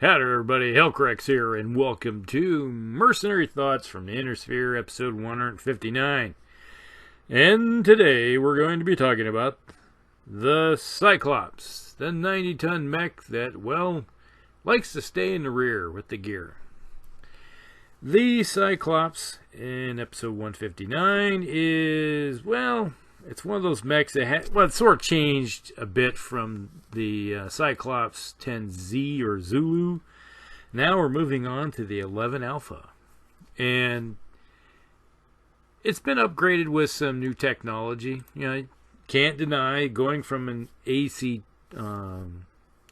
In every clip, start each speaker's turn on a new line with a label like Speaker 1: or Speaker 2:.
Speaker 1: Howdy everybody, Hellcrex here, and welcome to Mercenary Thoughts from the Inner Sphere, episode 159. And today we're going to be talking about the Cyclops, the 90-ton mech that, well, likes to stay in the rear with the gear. The Cyclops in episode 159 is, well, it's one of those mechs that it's sort of changed a bit from the Cyclops 10Z or Zulu. Now we're moving on to the 11 Alpha. And it's been upgraded with some new technology. You know, can't deny going from an AC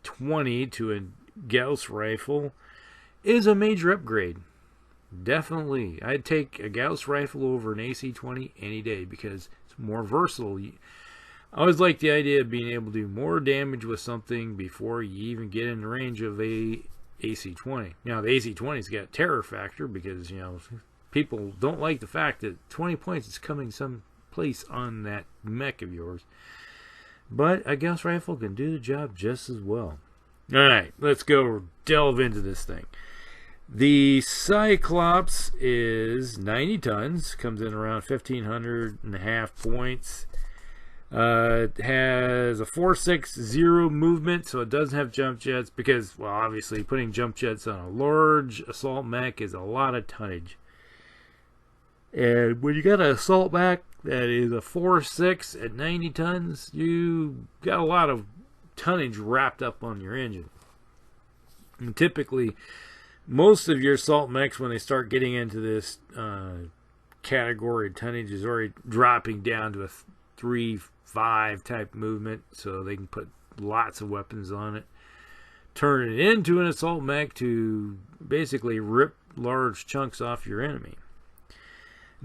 Speaker 1: 20 to a Gauss rifle is a major upgrade. Definitely. I'd take a Gauss rifle over an AC-20 any day because it's more versatile. I always like the idea of being able to do more damage with something before you even get in the range of a AC-20. Now, the AC-20's got terror factor because, you know, people don't like the fact that 20 points is coming someplace on that mech of yours. But a Gauss rifle can do the job just as well. Alright, let's go delve into this thing. The Cyclops is 90 tons, comes in around 1,500.5 points. It has a 4.60 movement, so it doesn't have jump jets because, well, obviously putting jump jets on a large assault mech is a lot of tonnage. And when you got an assault mech that is a 4.6 at 90 tons, you got a lot of tonnage wrapped up on your engine. And typically, most of your assault mechs, when they start getting into this category of tonnage, is already dropping down to a 3.5 type movement, so they can put lots of weapons on it. Turn it into an assault mech to basically rip large chunks off your enemy.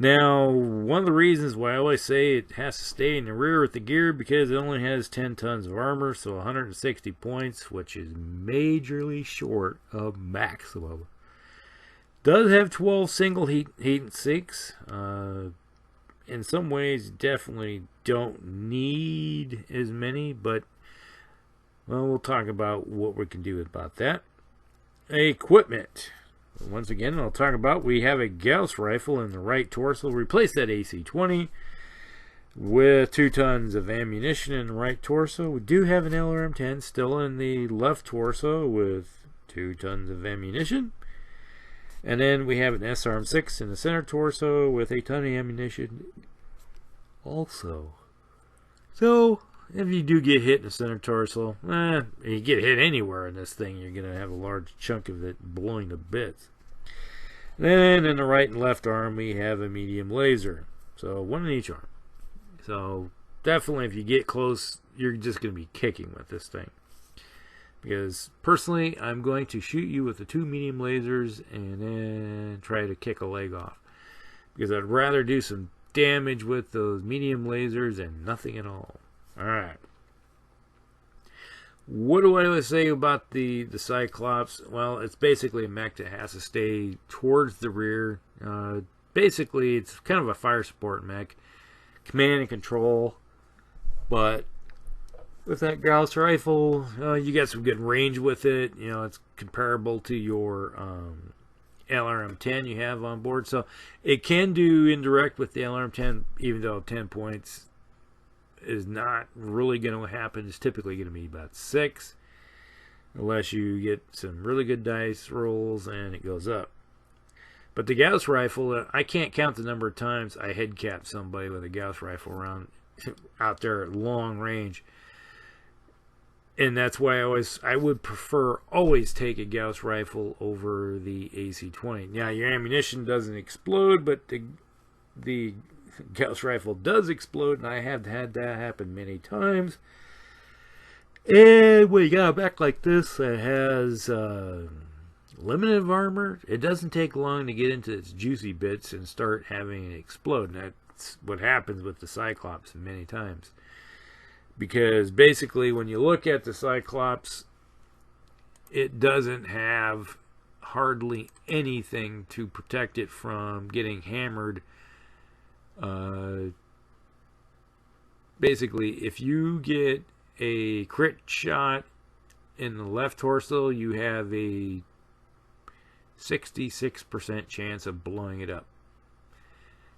Speaker 1: Now, one of the reasons why I always say it has to stay in the rear with the gear because it only has 10 tons of armor, so 160 points, which is majorly short of maximum. Does have 12 single heat and sinks. In some ways, definitely don't need as many, but well, we'll talk about what we can do about that. Equipment. Once again, I'll talk about we have a Gauss rifle in the right torso. Replace that AC-20 with 2 tons of ammunition in the right torso. We do have an LRM-10 still in the left torso with 2 tons of ammunition. And then we have an SRM-6 in the center torso with a ton of ammunition also. So, if you do get hit in the center torso, you get hit anywhere in this thing, you're going to have a large chunk of it blowing to bits. Then in the right and left arm, we have a medium laser. So, one in each arm. So, definitely if you get close, you're just going to be kicking with this thing. Because, personally, I'm going to shoot you with the 2 medium lasers and then try to kick a leg off. Because I'd rather do some damage with those medium lasers than nothing at all. Alright. What do I always say about the Cyclops? Well, it's basically a mech that has to stay towards the rear. Basically, it's kind of a fire support mech. Command and control. But with that Gauss rifle, you got some good range with it. You know, it's comparable to your LRM-10 you have on board. So it can do indirect with the LRM-10, even though 10 points is not really going to happen. It's typically going to be about 6 unless you get some really good dice rolls and it goes up. But the Gauss rifle, I can't count the number of times I head capped somebody with a Gauss rifle around out there at long range. And that's why I would prefer always take a Gauss rifle over the AC-20. Now your ammunition doesn't explode, but the Gauss rifle does explode, and I have had that happen many times. And when you got a mech like this that has limited armor, it doesn't take long to get into its juicy bits and start having it explode. And that's what happens with the Cyclops many times. Because basically, when you look at the Cyclops, it doesn't have hardly anything to protect it from getting hammered. Basically, if you get a crit shot in the left torso, you have a 66% chance of blowing it up.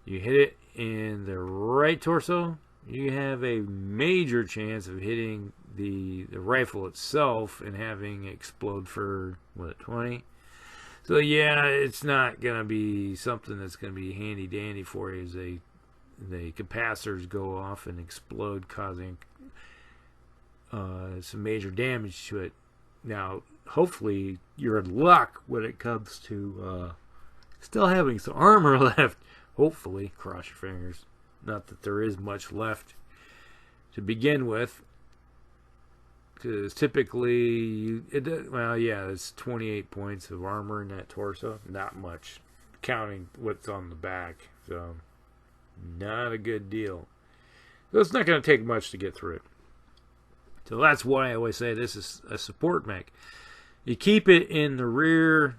Speaker 1: You hit it in the right torso, you have a major chance of hitting the rifle itself and having it explode for, what, 20? So yeah, it's not going to be something that's going to be handy dandy for you as the capacitors go off and explode, causing some major damage to it. Now, hopefully, you're in luck when it comes to still having some armor left. Hopefully, cross your fingers. Not that there is much left to begin with, because typically, it's 28 points of armor in that torso. Not much, counting what's on the back. So, not a good deal. So it's not going to take much to get through it. So that's why I always say this is a support mech. You keep it in the rear,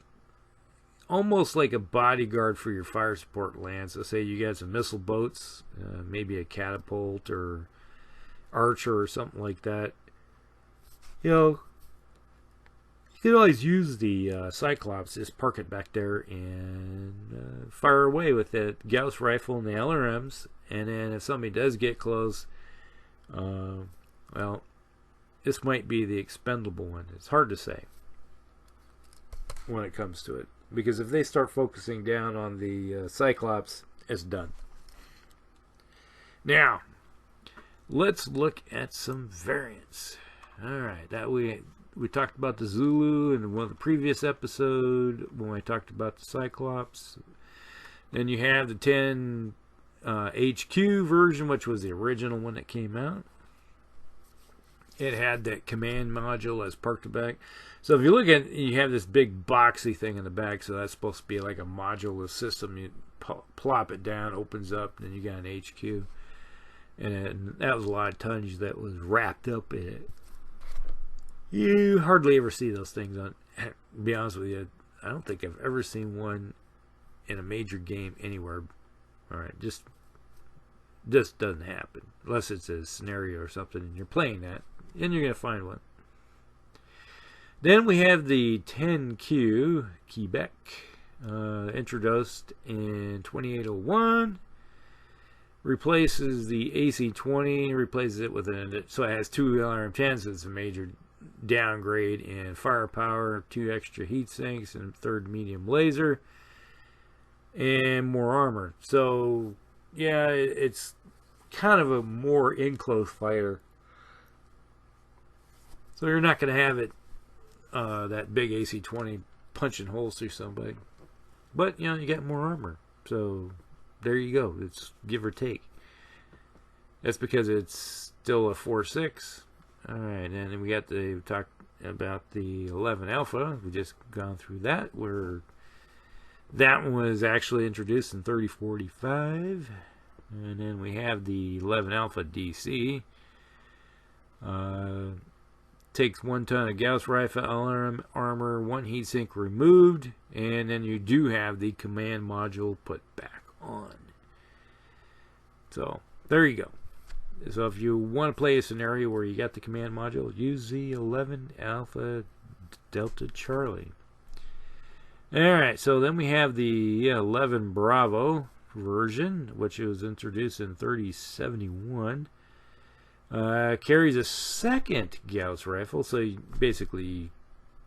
Speaker 1: almost like a bodyguard for your fire support lance. Let's say you got some missile boats, maybe a catapult or archer or something like that. You know, you can always use the Cyclops, just park it back there and fire away with the Gauss rifle and the LRMs. And then if somebody does get close, well, this might be the expendable one. It's hard to say when it comes to it, because if they start focusing down on the Cyclops, it's done. Now, let's look at some variants. Alright, that we talked about the Zulu in one of the previous episodes when I talked about the Cyclops. Then you have the 10 HQ version, which was the original one that came out. It had that command module as parked back. So if you look at it, you have this big boxy thing in the back, so that's supposed to be like a modular system. You plop it down, opens up, and then you got an HQ. And that was a lot of tonnage that was wrapped up in it. You hardly ever see those things on, to be honest with you, I don't think I've ever seen one in a major game anywhere. Alright, just doesn't happen. Unless it's a scenario or something and you're playing that, and you're going to find one. Then we have the 10Q Quebec, introduced in 2801. Replaces the AC-20, replaces it with so it has 2 LRM-10s. It's a major downgrade in firepower, 2 extra heat sinks, and 3rd medium laser, and more armor. So yeah, it's kind of a more enclosed fighter. So you're not going to have it that big AC-20 punching holes through somebody, but you know, you got more armor. So there you go. It's give or take. That's because it's still a 4.6. All right, and then we talked about the 11 Alpha. We just gone through that, where that one was actually introduced in 3045. And then we have the 11 Alpha DC. Takes 1 ton of Gauss rifle armor, 1 heatsink removed, and then you do have the command module put back on. So there you go. So if you want to play a scenario where you got the command module, use the 11 Alpha Delta Charlie. Alright, so then we have the 11 Bravo version, which was introduced in 3071. Carries a 2nd Gauss rifle, so basically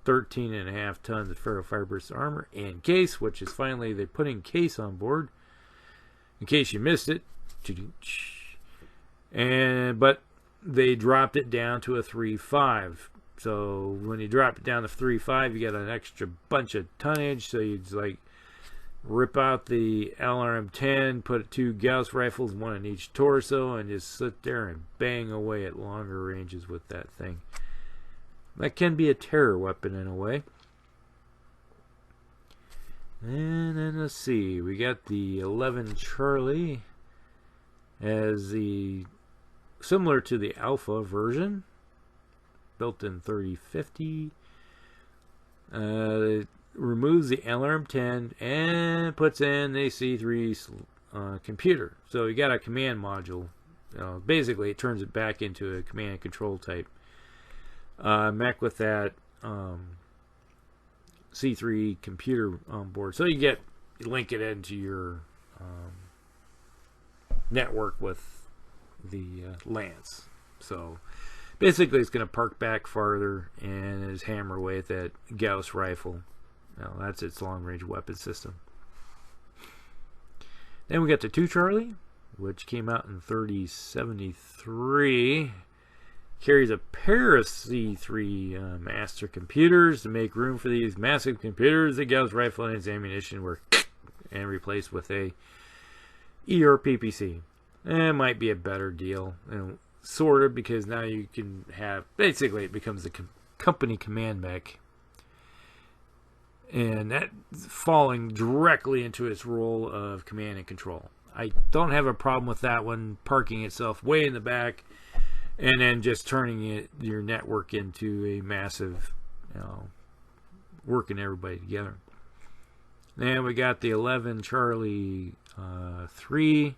Speaker 1: 13.5 tons of ferrofibrous armor and case, which is finally they're putting case on board. In case you missed it, but they dropped it down to a 3.5. So when you drop it down to 3.5, you get an extra bunch of tonnage. So you just like rip out the LRM-10, put 2 Gauss rifles, 1 in each torso, and just sit there and bang away at longer ranges with that thing. That can be a terror weapon in a way. And then let's see, we got the 11 Charlie as the similar to the Alpha version, built in 3050. Removes the LRM-10 and puts in the C3 computer. So you got a command module. Basically, it turns it back into a command and control type. mech with that C3 computer on board. So you link it into your network with the Lance. So basically it's going to park back farther and is hammer away at that Gauss rifle. Now that's its long-range weapon system. Then we got the 2 Charlie, which came out in 3073. Carries a pair of C3 master computers to make room for these massive computers. The Gauss rifle and its ammunition were and replaced with a ERPPC. It might be a better deal, sort of, because now you can have, basically it becomes a company command mech, and that's falling directly into its role of command and control. I don't have a problem with that one parking itself way in the back and then just turning your network into a massive, working everybody together. Then we got the 11 Charlie 3.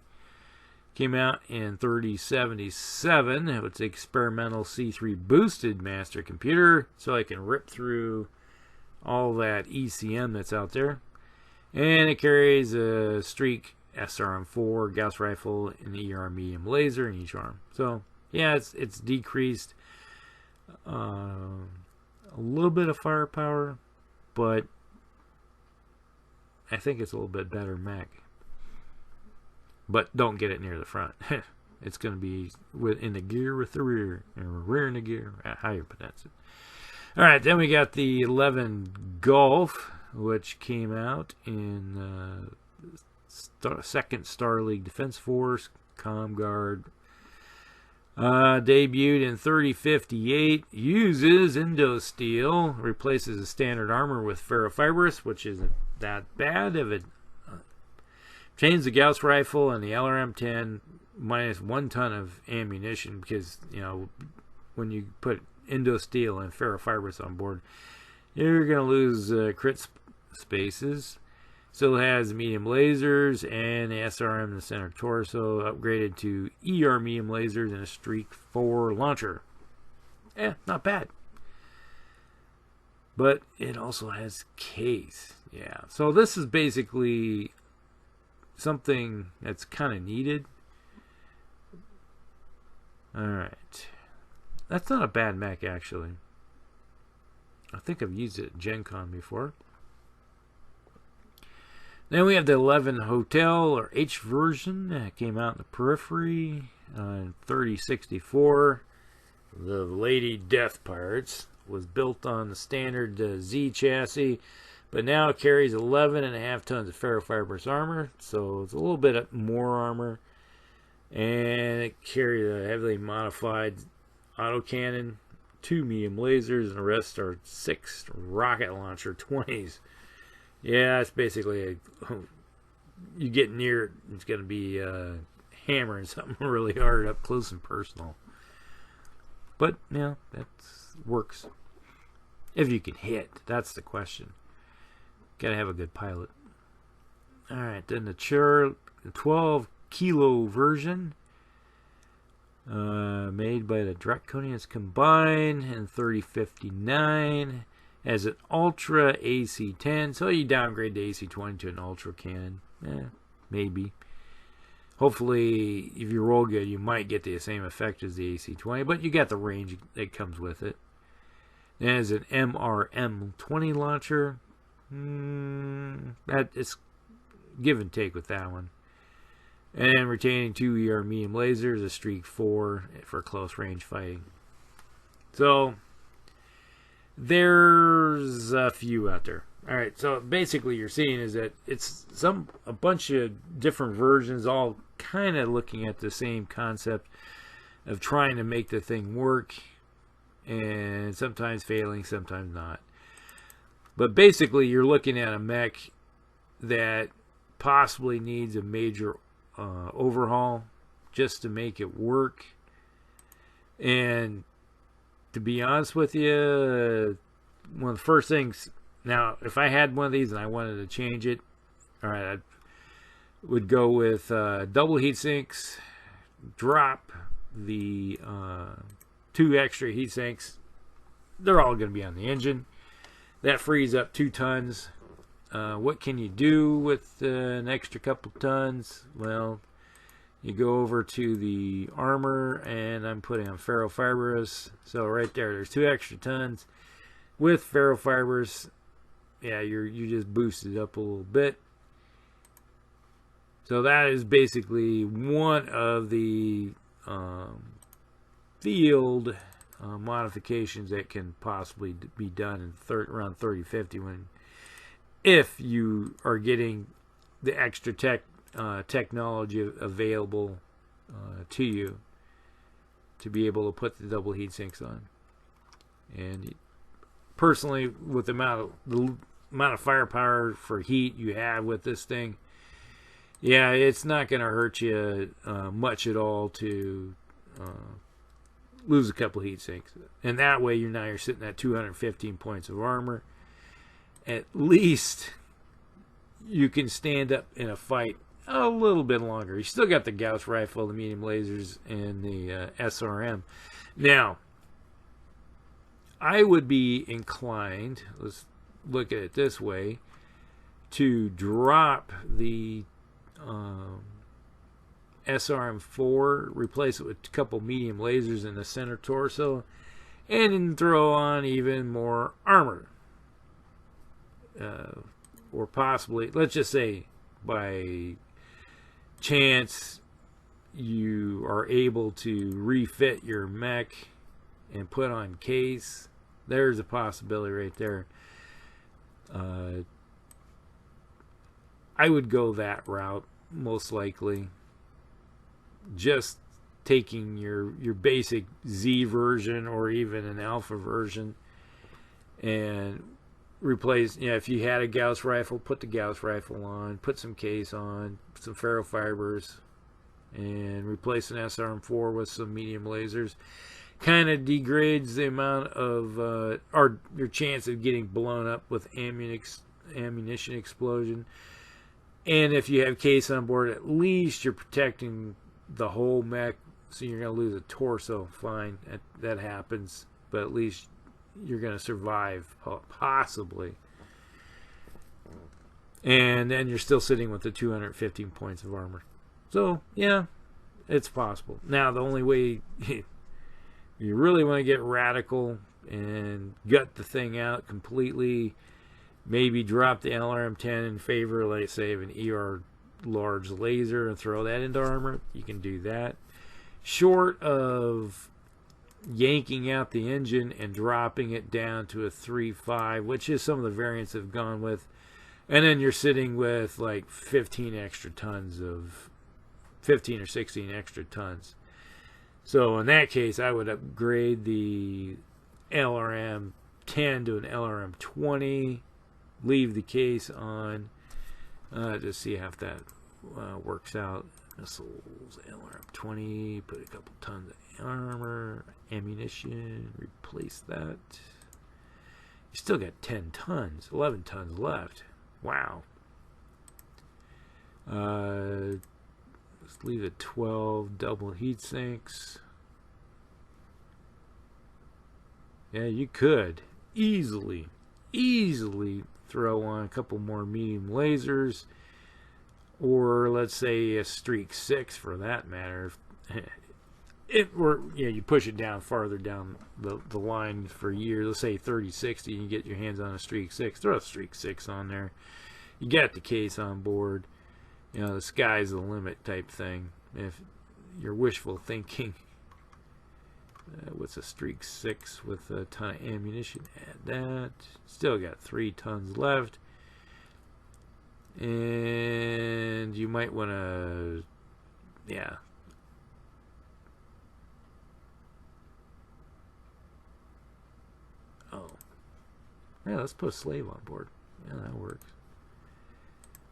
Speaker 1: Came out in 3077. It's an experimental C3 boosted master computer, so I can rip through all that ECM that's out there. And it carries a Streak SRM4 Gauss rifle and the ER medium laser in each arm. So yeah, it's decreased a little bit of firepower, but I think it's a little bit better mech. But don't get it near the front. It's going to be in the gear with the rear, or rear in the gear, how you pronounce it. All right, then we got the 11 Golf, which came out in 2nd Star League Defense Force, ComGuard. Debuted in 3058, uses Indosteel, replaces the standard armor with ferrofibrous, which isn't that bad if it changes the Gauss rifle and the LRM-10 minus 1 ton of ammunition, because when you put Indosteel and ferrofibrous on board, you're going to lose crit spaces. Still has medium lasers and the SRM in the center torso, upgraded to ER medium lasers and a Streak 4 launcher. Not bad. But it also has case. Yeah, so this is basically something that's kind of needed. Alright. That's not a bad mech, actually. I think I've used it at Gen Con before. Then we have the 11 Hotel, or H version, that came out in the periphery in 3064. The Lady Death Pirates was built on the standard Z chassis, but now it carries 11.5 tons of ferrofibrous armor, so it's a little bit more armor. And it carries a heavily modified autocannon, 2 medium lasers, and the rest are 6 rocket launcher 20s. Yeah, it's basically you get near it, it's going to be hammering something really hard up close and personal. But yeah, that works. If you can hit, that's the question. Got to have a good pilot. All right, then the 12 kilo version, made by the Draconians Combined in 3059. As an Ultra AC-10, so you downgrade the AC-20 to an Ultra cannon. Maybe. Hopefully, if you roll good, you might get the same effect as the AC-20, but you got the range that comes with it. And as an MRM-20 launcher, that is give and take with that one. And retaining 2 ER medium lasers, a Streak 4 for close range fighting. So there's a few out there. All right, so basically you're seeing is that it's a bunch of different versions, all kind of looking at the same concept of trying to make the thing work, and sometimes failing, sometimes not. But basically you're looking at a mech that possibly needs a major overhaul just to make it work. And to be honest with you, one of the first things, now if I had one of these and I wanted to change it, all right, I would go with double heat sinks, drop the 2 extra heat sinks, they're all going to be on the engine. That frees up 2 tons. What can you do with an extra couple tons? Well, you go over to the armor, and I'm putting on ferrofibrous. So right there's 2 extra tons with ferrofibers. Yeah, you just boosted up a little bit. So that is basically one of the field modifications that can possibly be done in around 3050 if you are getting the extra technology available to you to be able to put the double heat sinks on. And personally, with the amount of firepower for heat you have with this thing, yeah, it's not going to hurt you much at all to lose a couple heat sinks. And that way you're sitting at 215 points of armor. At least you can stand up in a fight a little bit longer. You still got the Gauss rifle, the medium lasers, and the SRM. Now, I would be inclined, let's look at it this way, to drop the SRM4, replace it with a couple medium lasers in the center torso, and then throw on even more armor. Or possibly, let's just say, by chance you are able to refit your mech and put on case. There's a possibility right there. I would go that route most likely. Just taking your basic Z version or even an alpha version and replace, if you had a Gauss rifle, put the Gauss rifle on, put some case on, some ferrofibers, and replace an SRM4 with some medium lasers. Kind of degrades the amount of or your chance of getting blown up with ammunition explosion. And if you have case on board, at least you're protecting the whole mech. So you're going to lose a torso, fine, that happens, but at least you're going to survive, possibly. And then you're still sitting with the 215 points of armor. So, yeah, it's possible. Now, the only way you really want to get radical and gut the thing out completely, maybe drop the LRM-10 in favor, let's say, of an ER large laser and throw that into armor. You can do that. Short of yanking out the engine and dropping it down to a 3.5, which is some of the variants have gone with, and then you're sitting with like 15 or 16 extra tons. So in that case, I would upgrade the LRM 10 to an LRM 20, leave the case on, to see how that works out. Missiles, LRM 20, put a couple tons of armor, ammunition, replace that. You still got 10 tons, 11 tons left. Wow. Let's leave it 12 double heat sinks. Yeah, you could easily throw on a couple more medium lasers, or let's say a streak 6 for that matter. You push it down farther down the line for years. Let's say 3060, and you get your hands on a streak 6. Throw a streak 6 on there. You got the case on board. The sky's the limit type thing. If you're wishful thinking, what's a streak 6 with a ton of ammunition? Add that. Still got 3 tons left. And you might want to, let's put a slave on board. Yeah, that works.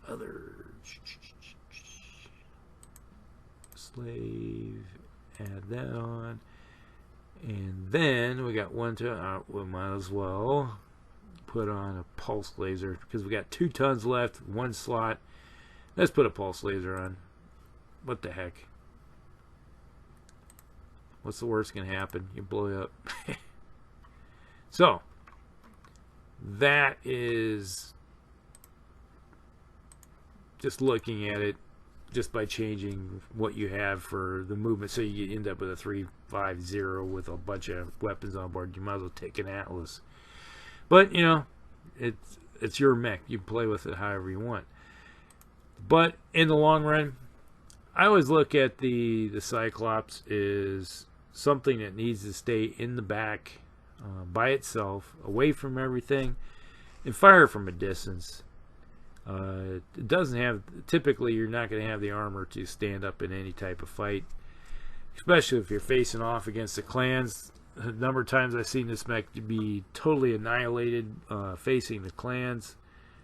Speaker 1: Other slave, add that on. And then we got we might as well put on a pulse laser because we got 2 tons left, 1 slot. Let's put a pulse laser on. What the heck? What's the worst gonna happen? You blow it up. So that is just looking at it just by changing what you have for the movement. So you end up with a 350 with a bunch of weapons on board. You might as well take an Atlas. But, you know, it's your mech. You play with it however you want. But in the long run, I always look at the Cyclops is something that needs to stay in the back by itself, away from everything, and fire from a distance. It doesn't have, typically you're not going to have the armor to stand up in any type of fight, especially if you're facing off against the clans. A number of times I've seen this mech be totally annihilated facing the clans,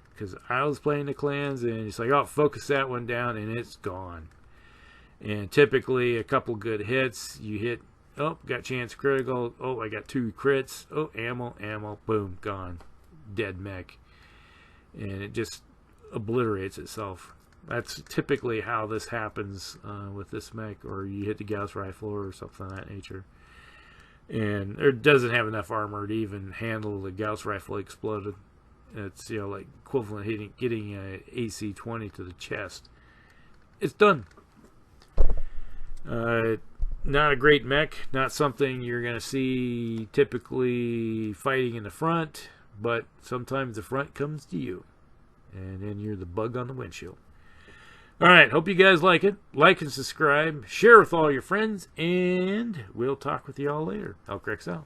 Speaker 1: because I was playing the clans and it's like, oh, focus that one down and it's gone. And typically a couple good hits, you hit, oh, got chance critical, oh, I got 2 crits, oh, ammo, boom, gone, dead mech. And it just obliterates itself. That's typically how this happens with this mech, or you hit the Gauss rifle or something of that nature. And it doesn't have enough armor to even handle the Gauss rifle exploded. It's, you know, like equivalent getting a AC-20 to the chest. It's done. Not a great mech, not something you're going to see typically fighting in the front, but sometimes the front comes to you, and then you're the bug on the windshield. Alright, hope you guys like it. Like and subscribe, share with all your friends, and we'll talk with you all later. Hellcrex out.